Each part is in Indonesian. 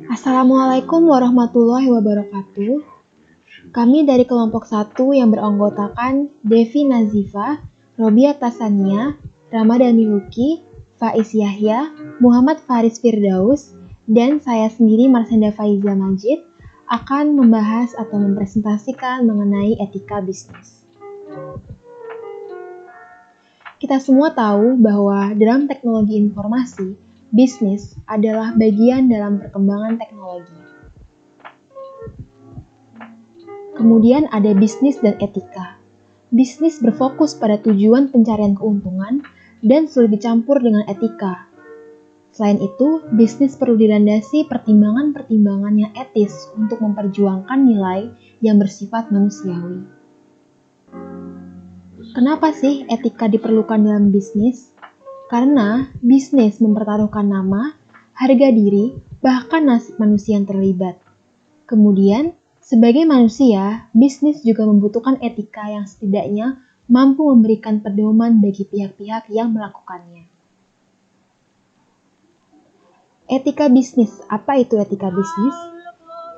Assalamualaikum warahmatullahi wabarakatuh. Kami dari kelompok 1 yang beranggotakan Devi Nazifa, Robia Tasania, Ramadhani Luki, Faiz Yahya, Muhammad Faris Firdaus, dan saya sendiri Marsenda Faiza Majid akan membahas atau mempresentasikan mengenai etika bisnis. Kita semua tahu bahwa dalam teknologi informasi, bisnis adalah bagian dalam perkembangan teknologi. Kemudian ada bisnis dan etika. Bisnis berfokus pada tujuan pencarian keuntungan dan sulit dicampur dengan etika. Selain itu, bisnis perlu dilandasi pertimbangan-pertimbangan yang etis untuk memperjuangkan nilai yang bersifat manusiawi. Kenapa sih etika diperlukan dalam bisnis? Karena bisnis mempertaruhkan nama, harga diri, bahkan nasib manusia yang terlibat. Kemudian, sebagai manusia, bisnis juga membutuhkan etika yang setidaknya mampu memberikan pedoman bagi pihak-pihak yang melakukannya. Etika bisnis. Apa itu etika bisnis?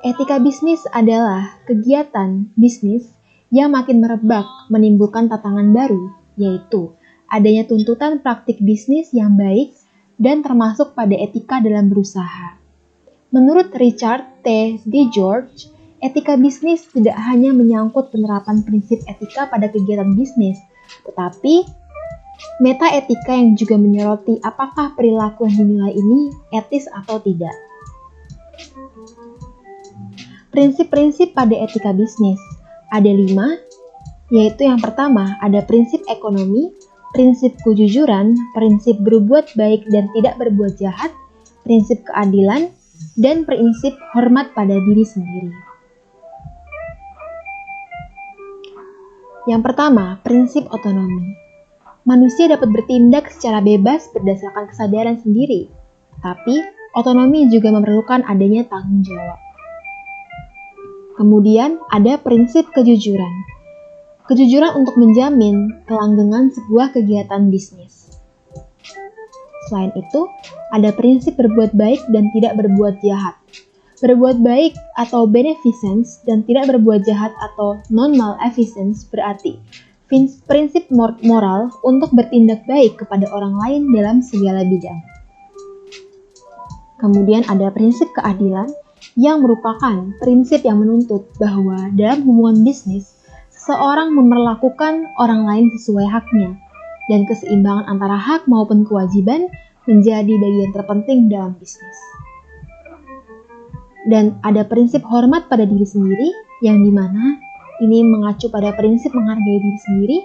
Etika bisnis adalah kegiatan bisnis yang makin merebak menimbulkan tantangan baru, yaitu adanya tuntutan praktik bisnis yang baik dan termasuk pada etika dalam berusaha. Menurut Richard T. DeGeorge, etika bisnis tidak hanya menyangkut penerapan prinsip etika pada kegiatan bisnis, tetapi meta-etika yang juga menyoroti apakah perilaku yang dinilai ini etis atau tidak. Prinsip-prinsip pada etika bisnis ada 5, yaitu yang pertama ada prinsip ekonomi, prinsip kejujuran, prinsip berbuat baik dan tidak berbuat jahat, prinsip keadilan, dan prinsip hormat pada diri sendiri. Yang pertama, prinsip otonomi. Manusia dapat bertindak secara bebas berdasarkan kesadaran sendiri, tapi otonomi juga memerlukan adanya tanggung jawab. Kemudian ada prinsip kejujuran. Kejujuran untuk menjamin kelanggengan sebuah kegiatan bisnis. Selain itu, ada prinsip berbuat baik dan tidak berbuat jahat. Berbuat baik atau beneficence dan tidak berbuat jahat atau non-maleficence berarti prinsip moral untuk bertindak baik kepada orang lain dalam segala bidang. Kemudian ada prinsip keadilan yang merupakan prinsip yang menuntut bahwa dalam hubungan bisnis, seseorang memperlakukan orang lain sesuai haknya, dan keseimbangan antara hak maupun kewajiban menjadi bagian terpenting dalam bisnis. Dan ada prinsip hormat pada diri sendiri, yang dimana ini mengacu pada prinsip menghargai diri sendiri,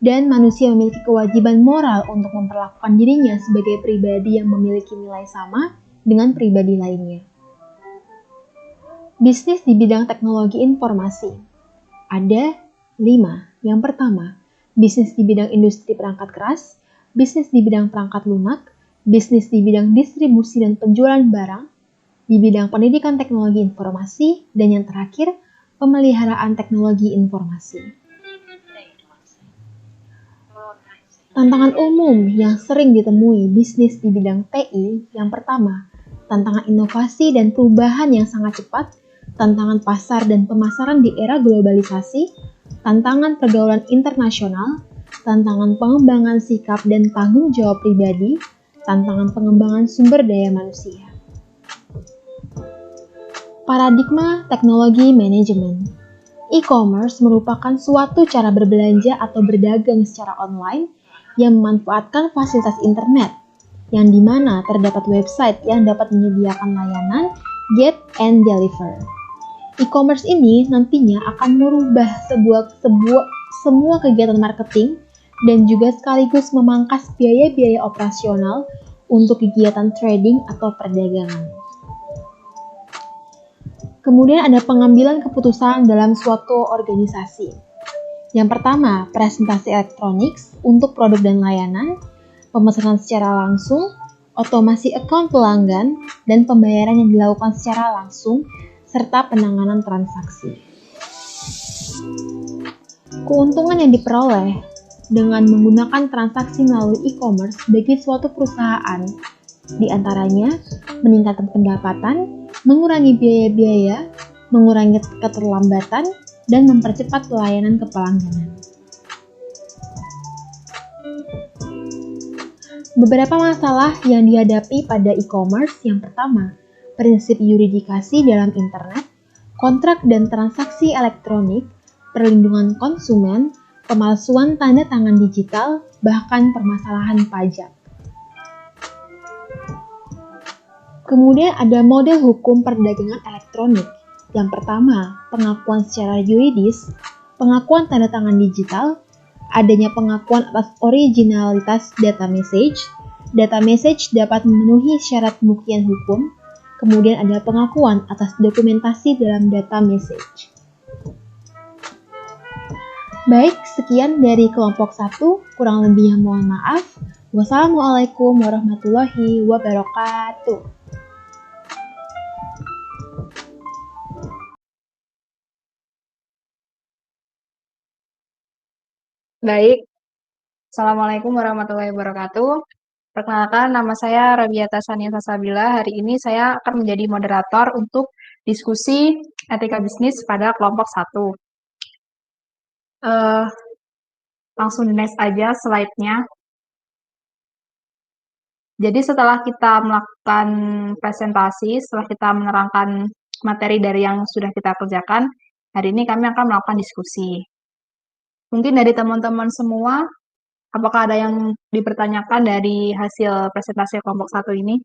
dan manusia memiliki kewajiban moral untuk memperlakukan dirinya sebagai pribadi yang memiliki nilai sama dengan pribadi lainnya. Bisnis di bidang teknologi informasi. Ada 5. Yang pertama, bisnis di bidang industri perangkat keras, bisnis di bidang perangkat lunak, bisnis di bidang distribusi dan penjualan barang, di bidang pendidikan teknologi informasi, dan yang terakhir, pemeliharaan teknologi informasi. Tantangan umum yang sering ditemui bisnis di bidang TI, yang pertama, tantangan inovasi dan perubahan yang sangat cepat, tantangan pasar dan pemasaran di era globalisasi, tantangan pergaulan internasional, tantangan pengembangan sikap dan tanggung jawab pribadi, tantangan pengembangan sumber daya manusia. Paradigma teknologi manajemen. E-commerce merupakan suatu cara berbelanja atau berdagang secara online yang memanfaatkan fasilitas internet, yang dimana terdapat website yang dapat menyediakan layanan get and deliver. E-commerce ini nantinya akan merubah semua kegiatan marketing dan juga sekaligus memangkas biaya-biaya operasional untuk kegiatan trading atau perdagangan. Kemudian ada pengambilan keputusan dalam suatu organisasi. Yang pertama, presentasi elektronik untuk produk dan layanan, pemesanan secara langsung, otomasi akun pelanggan, dan pembayaran yang dilakukan secara langsung, serta penanganan transaksi. Keuntungan yang diperoleh dengan menggunakan transaksi melalui e-commerce bagi suatu perusahaan, di antaranya meningkatkan pendapatan, mengurangi biaya-biaya, mengurangi keterlambatan, dan mempercepat pelayanan ke pelanggan. Beberapa masalah yang dihadapi pada e-commerce yang pertama, prinsip yuridikasi dalam internet, kontrak dan transaksi elektronik, perlindungan konsumen, pemalsuan tanda tangan digital, bahkan permasalahan pajak. Kemudian ada model hukum perdagangan elektronik. Yang pertama, pengakuan secara yuridis, pengakuan tanda tangan digital, adanya pengakuan atas originalitas data message. Data message dapat memenuhi syarat pembuktian hukum. Kemudian ada pengakuan atas dokumentasi dalam data message. Baik, sekian dari kelompok 1, kurang lebihnya mohon maaf. Wassalamualaikum warahmatullahi wabarakatuh. Baik, Assalamualaikum warahmatullahi wabarakatuh. Perkenalkan, nama saya Rabiata Sania Sasabila. Hari ini saya akan menjadi moderator untuk diskusi etika bisnis pada kelompok 1. Langsung next aja slide-nya. Jadi setelah kita melakukan presentasi, setelah kita menerangkan materi dari yang sudah kita kerjakan, hari ini kami akan melakukan diskusi. Mungkin dari teman-teman semua, apakah ada yang dipertanyakan dari hasil presentasi kelompok 1 ini?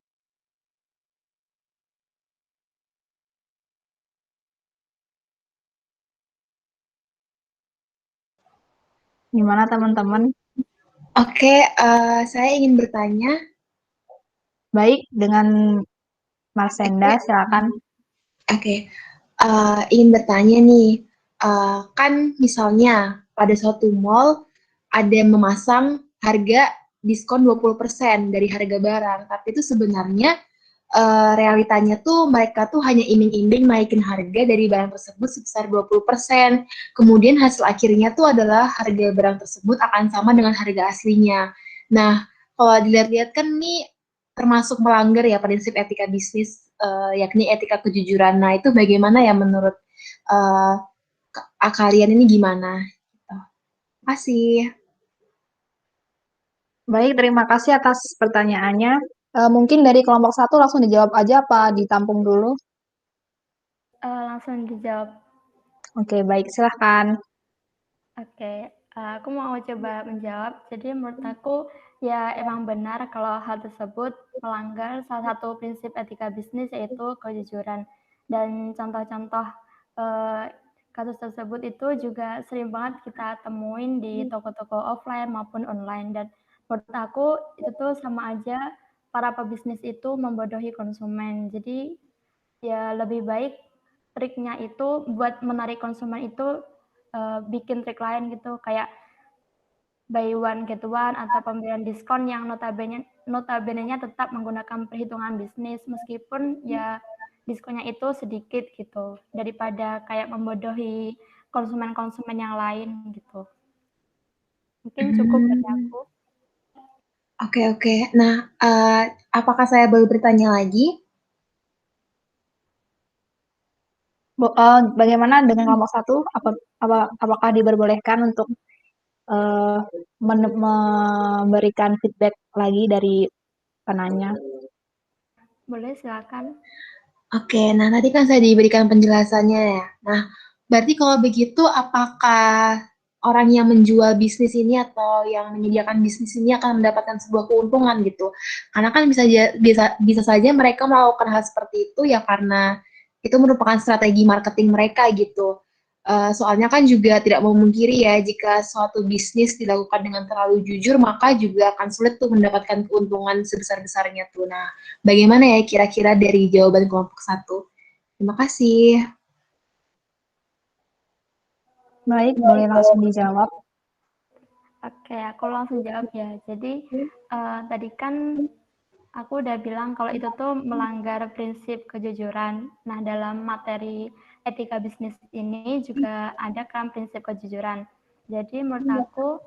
Gimana teman-teman? Oke, saya ingin bertanya. Baik, dengan Marsenda, silakan. Oke, ingin bertanya nih, kan misalnya pada suatu mall ada yang memasang harga diskon 20% dari harga barang, tapi itu sebenarnya realitanya tuh mereka tuh hanya iming-iming naikin harga dari barang tersebut sebesar 20%. Kemudian hasil akhirnya tuh adalah harga barang tersebut akan sama dengan harga aslinya. Nah, kalau dilihat-lihat kan ini termasuk melanggar ya prinsip etika bisnis, yakni etika kejujuran. Nah, itu bagaimana ya menurut uh, kalian ini gimana? Terima kasih. Baik, terima kasih atas pertanyaannya. Mungkin dari kelompok 1 langsung dijawab aja apa ditampung dulu? Langsung dijawab. Oke, baik, silahkan. Oke, aku mau coba menjawab. Jadi menurut aku ya emang benar kalau hal tersebut melanggar salah satu prinsip etika bisnis yaitu kejujuran. Dan contoh-contoh kasus tersebut itu juga sering banget kita temuin di toko-toko offline maupun online. Dan menurut aku itu tuh sama aja para pebisnis itu membodohi konsumen. Jadi ya lebih baik triknya itu buat menarik konsumen itu bikin trik lain gitu kayak buy one get one atau pemberian diskon yang notabene-nya tetap menggunakan perhitungan bisnis meskipun ya diskonnya itu sedikit gitu daripada kayak membodohi konsumen-konsumen yang lain gitu. Mungkin cukup dari aku. Oke. Nah, apakah saya boleh bertanya lagi? Bagaimana dengan kelompok 1? Apakah diperbolehkan untuk memberikan feedback lagi dari penanya? Boleh silakan. Oke, nah tadi kan saya diberikan penjelasannya ya. Nah, berarti kalau begitu apakah orang yang menjual bisnis ini atau yang menyediakan bisnis ini akan mendapatkan sebuah keuntungan gitu? Karena kan bisa saja mereka melakukan hal seperti itu ya karena itu merupakan strategi marketing mereka gitu. Soalnya kan juga tidak memungkiri ya jika suatu bisnis dilakukan dengan terlalu jujur maka juga akan sulit tuh mendapatkan keuntungan sebesar-besarnya tuh. Nah, bagaimana ya kira-kira dari jawaban kelompok 1? Terima kasih. Baik, boleh langsung dijawab. Oke, aku langsung jawab ya. Jadi tadi kan aku udah bilang kalau itu tuh melanggar prinsip kejujuran. Nah, dalam materi etika bisnis ini juga ada kan prinsip kejujuran. Jadi menurut aku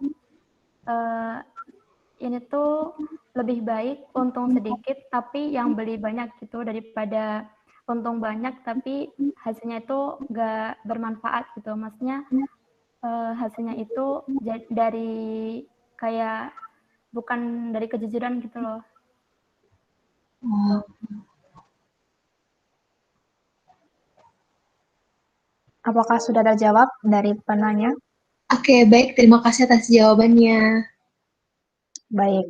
ini tuh lebih baik untung sedikit tapi yang beli banyak gitu daripada untung banyak tapi hasilnya itu nggak bermanfaat gitu. Maksudnya hasilnya itu dari kayak bukan dari kejujuran gitu loh. Oh. Apakah sudah terjawab dari penanya? Oke, baik. Terima kasih atas jawabannya. Baik.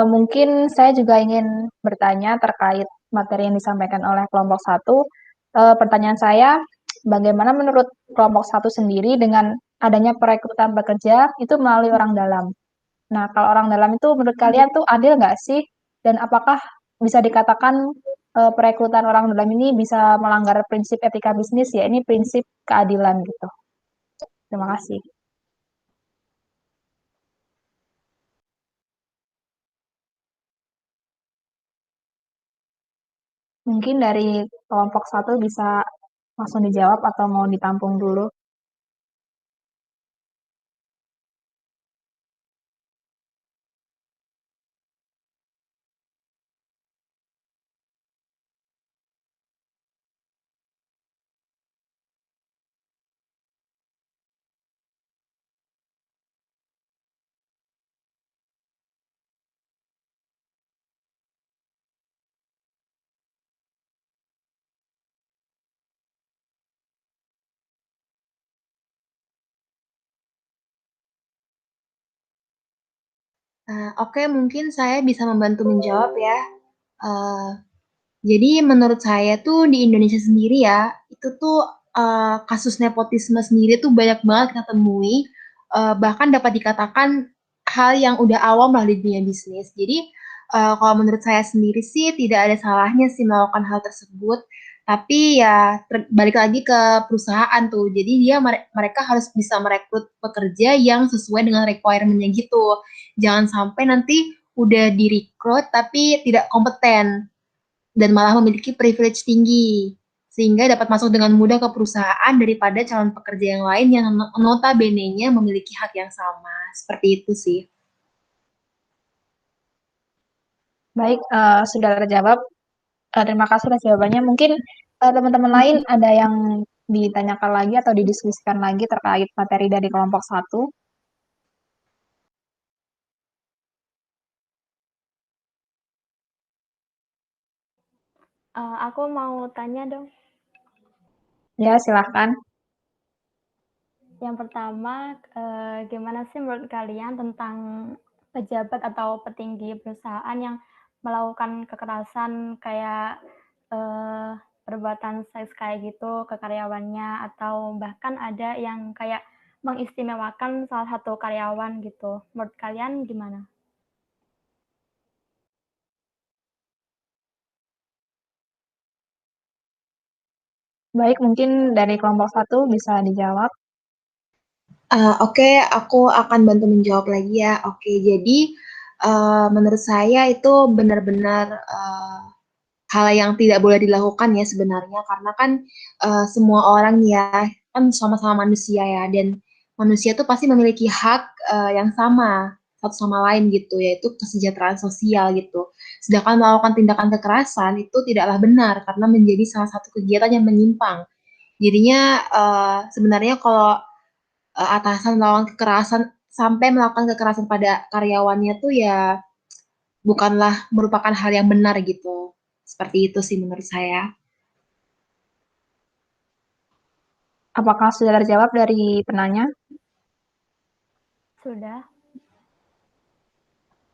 Mungkin saya juga ingin bertanya terkait materi yang disampaikan oleh kelompok satu. Pertanyaan saya, bagaimana menurut kelompok satu sendiri dengan adanya perekrutan pekerja itu melalui orang dalam? Nah, kalau orang dalam itu menurut kalian tuh adil nggak sih? Dan apakah bisa dikatakan perekrutan orang dalam ini bisa melanggar prinsip etika bisnis, ya ini prinsip keadilan gitu. Terima kasih. Mungkin dari kelompok satu bisa langsung dijawab atau mau ditampung dulu? Oke, mungkin saya bisa membantu menjawab ya. Uh, Jadi menurut saya tuh di Indonesia sendiri ya, itu tuh kasus nepotisme sendiri tuh banyak banget kita temui. Bahkan dapat dikatakan hal yang udah awam lah di dunia bisnis. Jadi kalau menurut saya sendiri sih tidak ada salahnya sih melakukan hal tersebut. Tapi ya balik lagi ke perusahaan tuh. Jadi mereka harus bisa merekrut pekerja yang sesuai dengan requirement-nya gitu. Jangan sampai nanti udah direkrut tapi tidak kompeten dan malah memiliki privilege tinggi sehingga dapat masuk dengan mudah ke perusahaan daripada calon pekerja yang lain yang notabene-nya memiliki hak yang sama. Seperti itu sih. Baik, sudah terjawab. Terima kasih atas jawabannya. Mungkin teman-teman lain ada yang ditanyakan lagi atau didiskusikan lagi terkait materi dari kelompok satu. Aku mau tanya dong. Ya, silahkan. Yang pertama, gimana sih menurut kalian tentang pejabat atau petinggi perusahaan yang melakukan kekerasan kayak perbuatan seks kayak gitu ke karyawannya, atau bahkan ada yang kayak mengistimewakan salah satu karyawan gitu. Menurut kalian gimana? Baik, mungkin dari kelompok satu bisa dijawab. Oke, aku akan bantu menjawab lagi ya. Oke, jadi menurut saya itu benar-benar hal yang tidak boleh dilakukan ya sebenarnya karena kan semua orang ya kan sama-sama manusia ya dan manusia tuh pasti memiliki hak yang sama satu sama lain gitu yaitu kesejahteraan sosial gitu. Sedangkan melakukan tindakan kekerasan itu tidaklah benar karena menjadi salah satu kegiatan yang menyimpang. Jadinya sebenarnya kalau atasan melakukan kekerasan sampai melakukan kekerasan pada karyawannya tuh ya bukanlah merupakan hal yang benar gitu. Seperti itu sih menurut saya. Apakah sudah terjawab dari penanya? Sudah.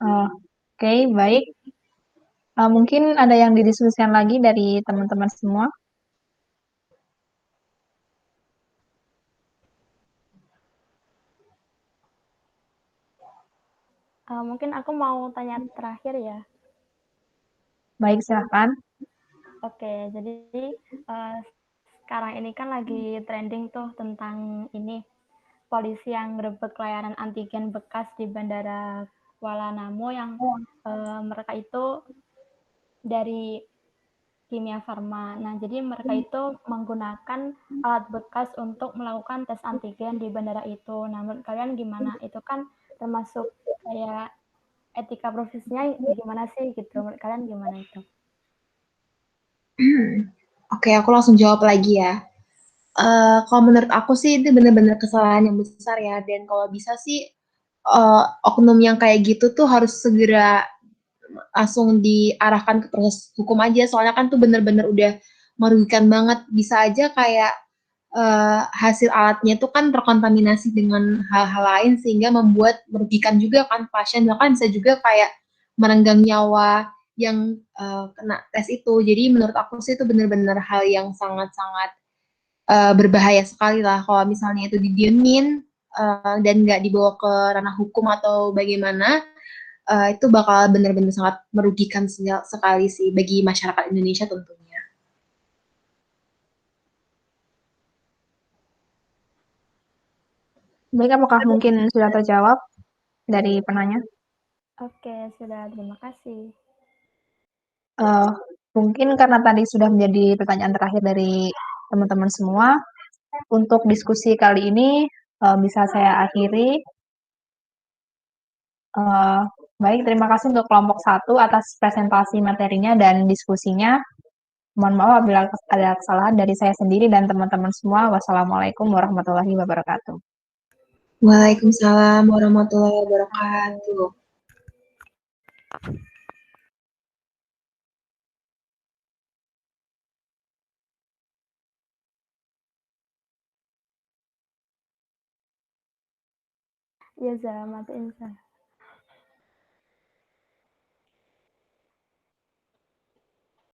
Oke, baik. Mungkin ada yang didiskusikan lagi dari teman-teman semua. Mungkin aku mau tanya terakhir ya. Baik, silahkan. Oke, jadi sekarang ini kan lagi trending tuh tentang ini polisi yang merebek layanan antigen bekas di Bandara Kuala Namu yang mereka itu dari Kimia Farma. Nah, jadi mereka itu menggunakan alat bekas untuk melakukan tes antigen di bandara itu. Nah, menurut kalian gimana? Itu kan termasuk kayak etika profesinya gimana sih gitu? Menurut kalian gimana itu? Oke, aku langsung jawab lagi ya. Kalau menurut aku sih itu benar-benar kesalahan yang besar ya, dan kalau bisa sih oknum yang kayak gitu tuh harus segera langsung diarahkan ke proses hukum aja, soalnya kan tuh bener-bener udah merugikan banget. Bisa aja kayak hasil alatnya tuh kan terkontaminasi dengan hal-hal lain sehingga membuat merugikan juga kan pasien, bahkan bisa juga kayak merenggang nyawa yang kena tes itu. Jadi menurut aku sih itu bener-bener hal yang sangat-sangat berbahaya sekali lah kalau misalnya itu didiemin dan nggak dibawa ke ranah hukum atau bagaimana, itu bakal benar-benar sangat merugikan sekali sih bagi masyarakat Indonesia tentunya. Baik, apakah mungkin sudah terjawab dari penanya? Oke, sudah. Terima kasih. Uh, Mungkin karena tadi sudah menjadi pertanyaan terakhir dari teman-teman semua, untuk diskusi kali ini bisa saya akhiri. Uh, Baik, terima kasih untuk kelompok 1 atas presentasi materinya dan diskusinya. Mohon maaf apabila ada kesalahan dari saya sendiri dan teman-teman semua. Wassalamualaikum warahmatullahi wabarakatuh. Waalaikumsalam warahmatullahi wabarakatuh. Ya, Zah, matiin, Zah.